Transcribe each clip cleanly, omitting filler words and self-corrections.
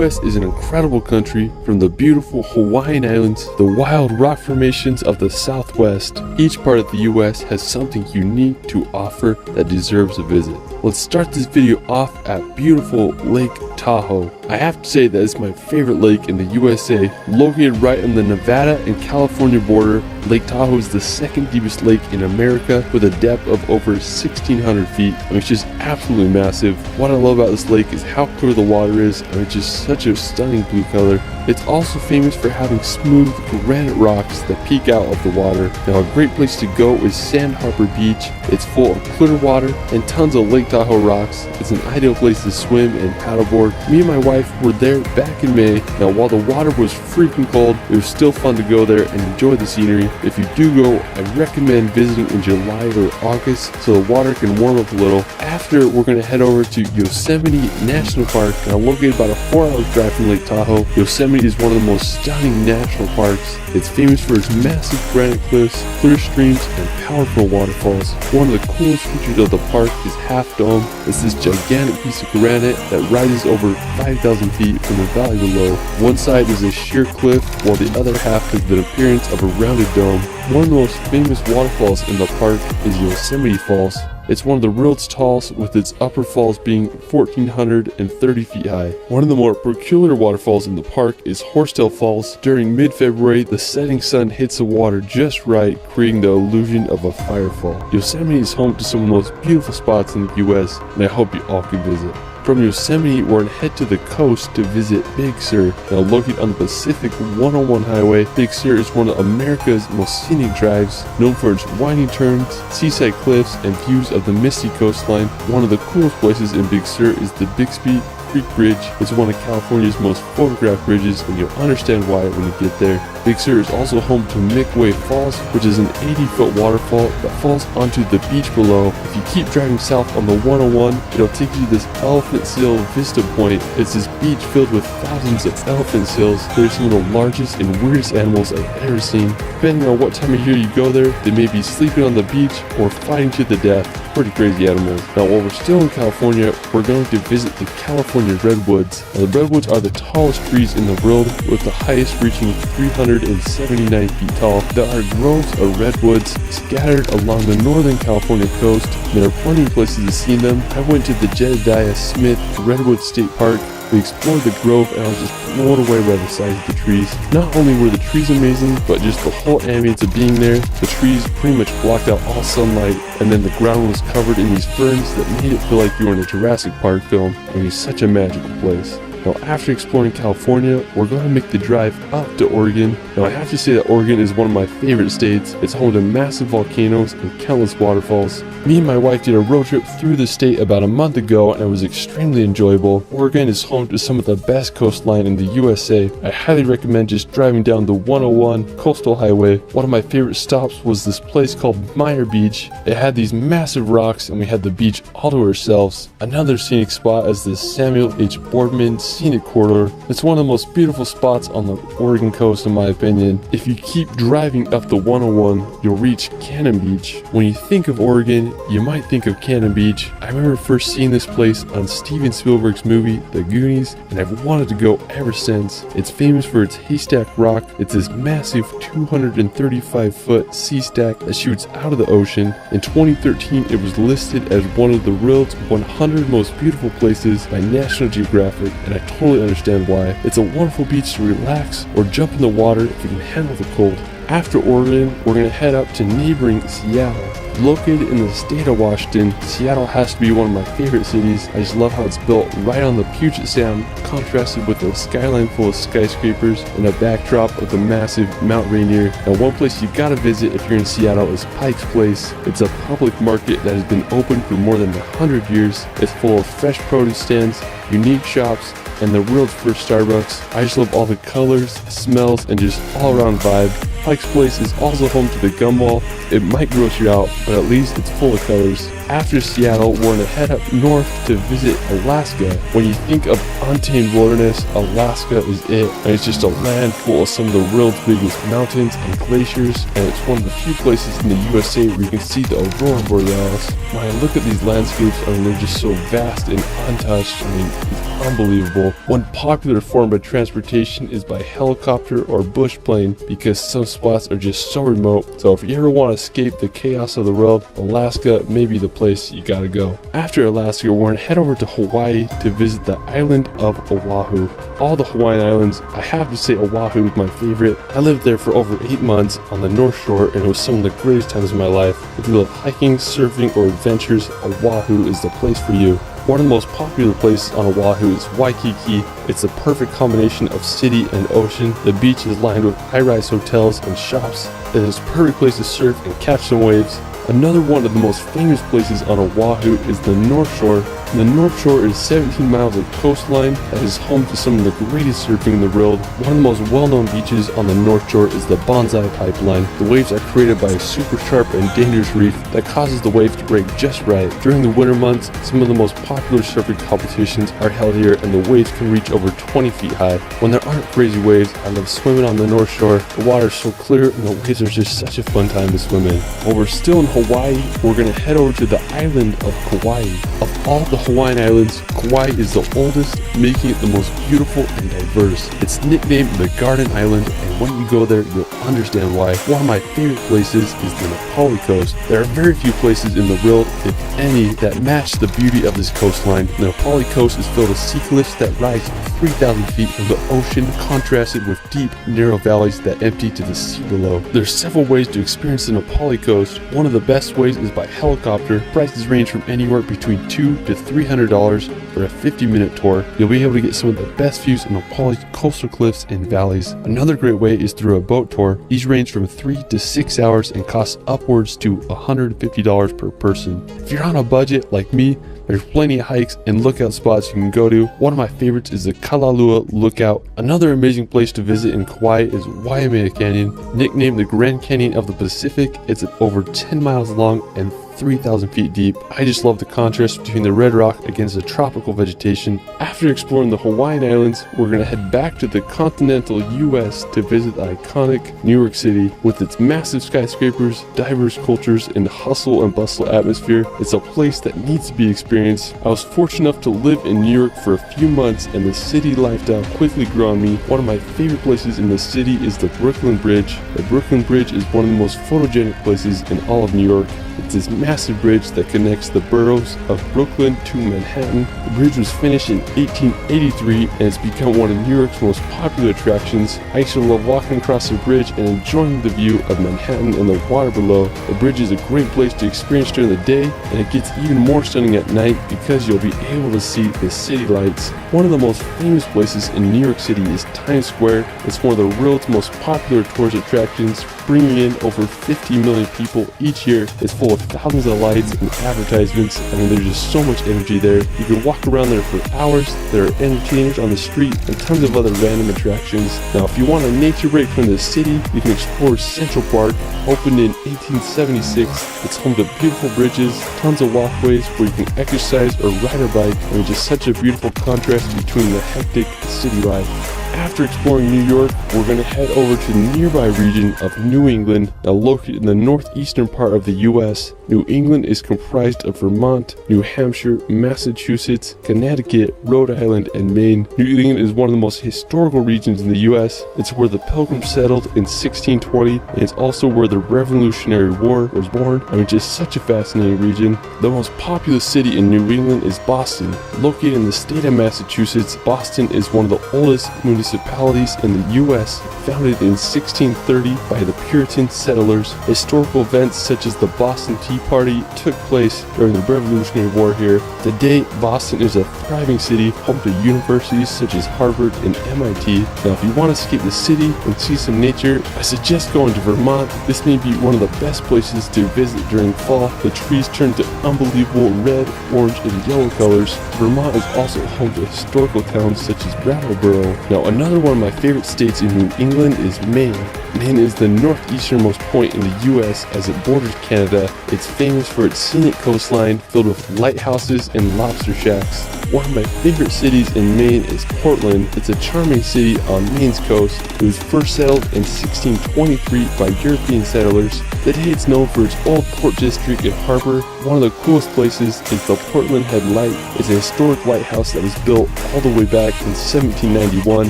US is an incredible country, from the beautiful Hawaiian Islands to the wild rock formations of the Southwest. Each part of the US has something unique to offer that deserves a visit. Let's start this video off at beautiful Lake Tahoe. I have to say that it's my favorite lake in the USA. Located right on the Nevada and California border, Lake Tahoe is the second deepest lake in America with a depth of over 1,600 feet. It's just absolutely massive. What I love about this lake is how clear the water is, and it's just such a stunning blue color. It's also famous for having smooth granite rocks that peek out of the water. Now, a great place to go is Sand Harbor Beach. It's full of clear water and tons of Lake Tahoe rocks. It's an ideal place to swim and paddleboard. Me and my wife were there back in May. Now, while the water was freaking cold, it was still fun to go there and enjoy the scenery. If you do go, I recommend visiting in July or August so the water can warm up a little. After, we're going to head over to Yosemite National Park. Now, located about a 4-hour drive from Lake Tahoe, Yosemite is one of the most stunning national parks. It's famous for its massive granite cliffs, clear streams, and powerful waterfalls. One of the coolest features of the park is Half Dome. It's this gigantic piece of granite that rises over 5,000 feet from the valley below. One side is a sheer cliff, while the other half has the appearance of a rounded dome. One of the most famous waterfalls in the park is Yosemite Falls. It's one of the world's tallest, with its upper falls being 1,430 feet high. One of the more peculiar waterfalls in the park is Horsetail Falls. During mid-February, the setting sun hits the water just right, creating the illusion of a firefall. Yosemite is home to some of the most beautiful spots in the US, and I hope you all can visit. From Yosemite, we're going to head to the coast to visit Big Sur. Now, located on the Pacific 101 highway, Big Sur is one of America's most scenic drives, known for its winding turns, seaside cliffs, and views of the misty coastline. One of the coolest places in Big Sur is the Bixby Creek Bridge. It's one of California's most photographed bridges, and you'll understand why when you get there. Big Sur is also home to Midway Falls, which is an 80-foot waterfall that falls onto the beach below. If you keep driving south on the 101, it'll take you to this Elephant Seal Vista Point. It's this beach filled with thousands of elephant seals. They're some of the largest and weirdest animals I've ever seen. Depending on what time of year you go there, they may be sleeping on the beach or fighting to the death. Pretty crazy animals. Now, while we're still in California, we're going to visit the California redwoods. Now, the redwoods are the tallest trees in the world, with the highest reaching 379 feet tall. There are groves of redwoods scattered along the northern California coast. There are plenty of places to see them. I went to the Jedediah Smith Redwood State Park. We explored the grove, and I was just blown away by the size of the trees. Not only were the trees amazing, but just the whole ambience of being there. The trees pretty much blocked out all sunlight, and then the ground was covered in these ferns that made it feel like you were in a Jurassic Park film. It was such a magical place. Now, after exploring California, we're going to make the drive up to Oregon. Now, I have to say that Oregon is one of my favorite states. It's home to massive volcanoes and countless waterfalls. Me and my wife did a road trip through the state about a month ago, and it was extremely enjoyable. Oregon is home to some of the best coastline in the USA. I highly recommend just driving down the 101 Coastal Highway. One of my favorite stops was this place called Meyer Beach. It had these massive rocks, and we had the beach all to ourselves. Another scenic spot is the Samuel H. Boardman Scenic Corridor. It's one of the most beautiful spots on the Oregon coast, in my opinion. If you keep driving up the 101, you'll reach Cannon Beach. When you think of Oregon, you might think of Cannon Beach. I remember first seeing this place on Steven Spielberg's movie The Goonies, and I've wanted to go ever since. It's famous for its haystack rock. It's this massive 235-foot sea stack that shoots out of the ocean. In 2013, it was listed as one of the world's 100 most beautiful places by National Geographic, and I totally understand why. It's a wonderful beach to relax or jump in the water if you can handle the cold. After Oregon, we're going to head up to neighboring Seattle. Located in the state of Washington, Seattle has to be one of my favorite cities. I just love how it's built right on the Puget Sound, contrasted with a skyline full of skyscrapers and a backdrop of the massive Mount Rainier. Now, one place you gotta visit if you're in Seattle is Pike's Place. It's a public market that has been open for more than 100 years. It's full of fresh produce stands, unique shops, and the world's first Starbucks. I just love all the colors, smells, and just all-around vibe. Pike's Place is also home to the Gum Wall, it might gross you out, but at least it's full of colors. After Seattle, we're gonna head up north to visit Alaska. When you think of untamed wilderness, Alaska is it. And it's just a land full of some of the world's biggest mountains and glaciers, and it's one of the few places in the USA where you can see the aurora borealis. When I look at these landscapes, I mean, they're just so vast and untouched. I mean, it's unbelievable. One popular form of transportation is by helicopter or bush plane because some spots are just so remote. So if you ever want to escape the chaos of the world, Alaska may be the place you gotta go. After Alaska, we're gonna head over to Hawaii to visit the island of Oahu. All the Hawaiian islands, I have to say Oahu is my favorite. I lived there for over 8 months on the North Shore, and it was some of the greatest times of my life. If you love hiking, surfing, or adventures, Oahu is the place for you. One of the most popular places on Oahu is Waikiki. It's the perfect combination of city and ocean. The beach is lined with high-rise hotels and shops. It is a perfect place to surf and catch some waves. Another one of the most famous places on Oahu is the North Shore. The North Shore is 17 miles of coastline that is home to some of the greatest surfing in the world. One of the most well-known beaches on the North Shore is the Bonsai Pipeline. The waves are created by a super sharp and dangerous reef that causes the waves to break just right. During the winter months, some of the most popular surfing competitions are held here, and the waves can reach over 20 feet high. When there aren't crazy waves, I love swimming on the North Shore. The water is so clear and the waves are just such a fun time to swim in. While we're still in Hawaii, we're going to head over to the island of Kauai. Of all the Hawaiian islands, Kauai is the oldest, making it the most beautiful and diverse. It's nicknamed the Garden Island, and when you go there, you'll understand why. One of my favorite places is the Napali Coast. There are very few places in the world, if any, that match the beauty of this coastline. The Napali Coast is filled with sea cliffs that rise 3,000 feet from the ocean, contrasted with deep, narrow valleys that empty to the sea below. There's several ways to experience the Napali Coast. One of the best ways is by helicopter. Prices range from anywhere between $200 to $300 for a 50-minute tour. You'll be able to get some of the best views of Nepal's coastal cliffs and valleys. Another great way is through a boat tour. These range from 3 to 6 hours and cost upwards to $150 per person. If you're on a budget like me, there's plenty of hikes and lookout spots you can go to. One of my favorites is the Kalalua Lookout. Another amazing place to visit in Kauai is Waimea Canyon. Nicknamed the Grand Canyon of the Pacific, it's over 10 miles long and 3,000 feet deep. I just love the contrast between the red rock against the tropical vegetation. After exploring the Hawaiian Islands, we're gonna head back to the continental US to visit the iconic New York City. With its massive skyscrapers, diverse cultures, and hustle and bustle atmosphere, it's a place that needs to be experienced. I was fortunate enough to live in New York for a few months, and the city lifestyle quickly grew on me. One of my favorite places in the city is the Brooklyn Bridge. The Brooklyn Bridge is one of the most photogenic places in all of New York. It's this massive bridge that connects the boroughs of Brooklyn to Manhattan. The bridge was finished in 1883 and it's become one of New York's most popular attractions. I used to love walking across the bridge and enjoying the view of Manhattan and the water below. The bridge is a great place to experience during the day, and it gets even more stunning at night because you'll be able to see the city lights. One of the most famous places in New York City is Times Square. It's one of the world's most popular tourist attractions, bringing in over 50 million people each year. It's full of thousands of lights and advertisements. I mean, there's just so much energy there. You can walk around there for hours. There are entertainers on the street and tons of other random attractions. Now, if you want a nature break from the city, you can explore Central Park. Opened in 1876, it's home to beautiful bridges, tons of walkways where you can exercise or ride a bike. I mean, just such a beautiful contrast between the hectic city life. After exploring New York, we're going to head over to the nearby region of New England, now located in the northeastern part of the US. New England is comprised of Vermont, New Hampshire, Massachusetts, Connecticut, Rhode Island, and Maine. New England is one of the most historical regions in the US. It's where the Pilgrims settled in 1620, and it's also where the Revolutionary War was born. I mean, just such a fascinating region. The most populous city in New England is Boston. Located in the state of Massachusetts, Boston is one of the oldest municipalities in the U.S., founded in 1630 by the Puritan settlers. Historical events such as the Boston Tea Party took place during the Revolutionary War here. Today, Boston is a thriving city home to universities such as Harvard and MIT. Now, if you want to escape the city and see some nature, I suggest going to Vermont. This may be one of the best places to visit during fall. The trees turn to unbelievable red, orange, and yellow colors. Vermont is also home to historical towns such as Brattleboro. Now, another one of my favorite states in New England is Maine. Maine is the northeasternmost point in the U.S. as it borders Canada. It's famous for its scenic coastline filled with lighthouses and lobster shacks. One of my favorite cities in Maine is Portland. It's a charming city on Maine's coast. It was first settled in 1623 by European settlers. Today it's known for its old port district and harbor. One of the coolest places is the Portland Head Light. It's a historic lighthouse that was built all the way back in 1791,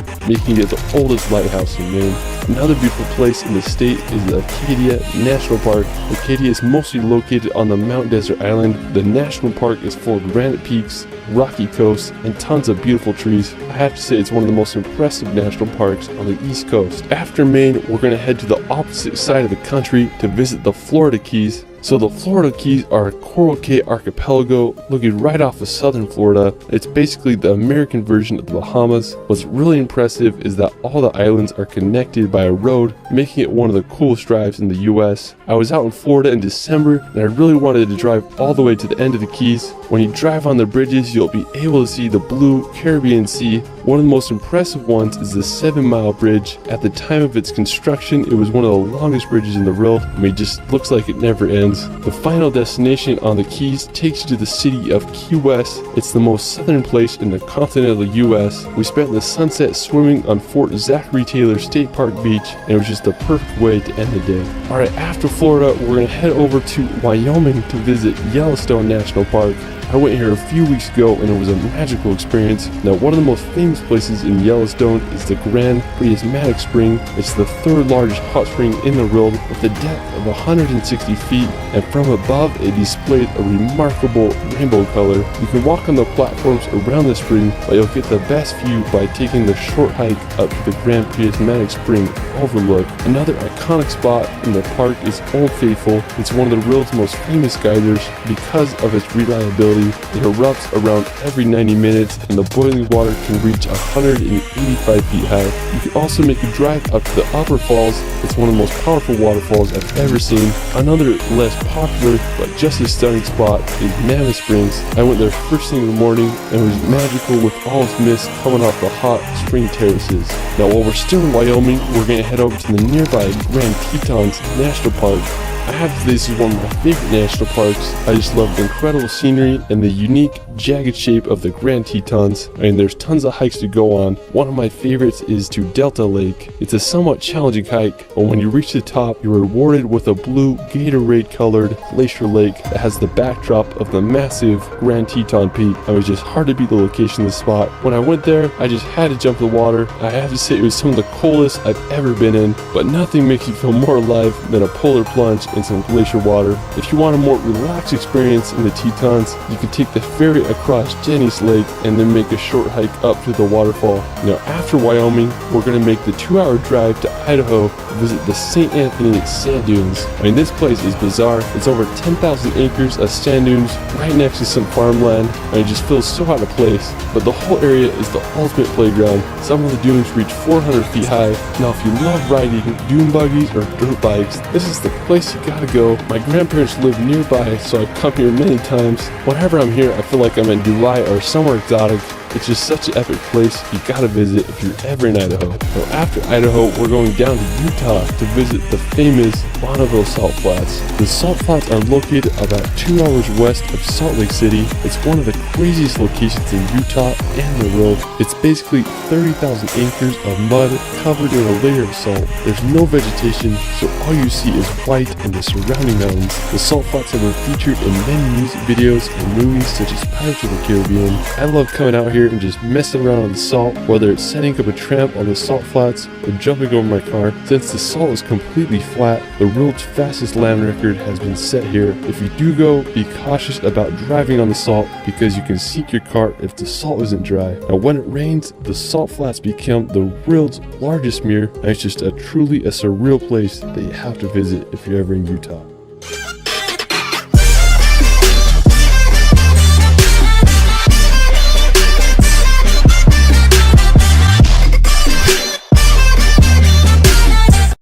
making it the oldest lighthouse in Maine. Another beautiful place in the state is the Acadia National Park. Acadia is mostly located on the Mount Desert Island. The national park is full of granite peaks, rocky coasts, and tons of beautiful trees. I have to say it's one of the most impressive national parks on the East Coast. After Maine, we're going to head to the opposite side of the country to visit the Florida Keys. So the Florida Keys are a Coral Cay archipelago located right off of southern Florida. It's basically the American version of the Bahamas. What's really impressive is that all the islands are connected by a road, making it one of the coolest drives in the US. I was out in Florida in December and I really wanted to drive all the way to the end of the Keys. When you drive on the bridges, you'll be able to see the blue Caribbean Sea. One of the most impressive ones is the 7-mile bridge. At the time of its construction, it was one of the longest bridges in the world. I mean, it just looks like it never ends. The final destination on the Keys takes you to the city of Key West. It's the most southern place in the continental US. We spent the sunset swimming on Fort Zachary Taylor State Park Beach, and it was just the perfect way to end the day. Alright, after Florida, we're going to head over to Wyoming to visit Yellowstone National Park. I went here a few weeks ago and it was a magical experience. Now, one of the most famous places in Yellowstone is the Grand Prismatic Spring. It's the third largest hot spring in the world with a depth of 160 feet, and from above it displays a remarkable rainbow color. You can walk on the platforms around the spring, but you'll get the best view by taking the short hike up to the Grand Prismatic Spring overlook. Another iconic spot in the park is Old Faithful. It's one of the world's most famous geysers because of its reliability. It erupts around every 90 minutes and the boiling water can reach 185 feet high. You can also make a drive up to the Upper Falls. It's one of the most powerful waterfalls I've ever seen. Another less popular but just as stunning spot is Mammoth Springs. I went there first thing in the morning and it was magical with all its mist coming off the hot spring terraces. Now, while we're still in Wyoming, we're going to head over to the nearby Grand Tetons National Park. I have to say this is one of my favorite national parks. I just love the incredible scenery and the unique, jagged shape of the Grand Tetons. I mean, there's tons of hikes to go on. One of my favorites is to Delta Lake. It's a somewhat challenging hike, but when you reach the top, you're rewarded with a blue Gatorade-colored glacier lake that has the backdrop of the massive Grand Teton Peak. It was just hard to beat the location of the spot. When I went there, I just had to jump in the water. I have to say it was some of the coldest I've ever been in, but nothing makes you feel more alive than a polar plunge in some glacier water. If you want a more relaxed experience in the Tetons, you can take the ferry across Jenny's Lake and then make a short hike up to the waterfall. Now, after Wyoming, we're going to make the 2-hour drive to Idaho to visit the St. Anthony Sand Dunes. I mean, this place is bizarre. It's over 10,000 acres of sand dunes right next to some farmland, and it just feels so out of place. But the whole area is the ultimate playground. Some of the dunes reach 400 feet high. Now, if you love riding dune buggies or dirt bikes, this is the place you gotta go. My grandparents live nearby, so I've come here many times. Whenever I'm here, I feel like I'm in Dubai or somewhere exotic. It's just such an epic place you gotta visit if you're ever in Idaho. Now, after Idaho, we're going down to Utah to visit the famous Bonneville Salt Flats. The Salt Flats are located about 2 hours west of Salt Lake City. It's one of the craziest locations in Utah and the world. It's basically 30,000 acres of mud covered in a layer of salt. There's no vegetation, so all you see is white and the surrounding mountains. The Salt Flats have been featured in many music videos and movies such as Pirates of the Caribbean. I love coming out here and just messing around on the salt, whether it's setting up a tramp on the salt flats or jumping over my car. Since the salt is completely flat, the world's fastest land record has been set here. If you do go, be cautious about driving on the salt because you can sink your car if the salt isn't dry. Now, when it rains, the salt flats become the world's largest mirror, and it's just truly a surreal place that you have to visit if you're ever in Utah.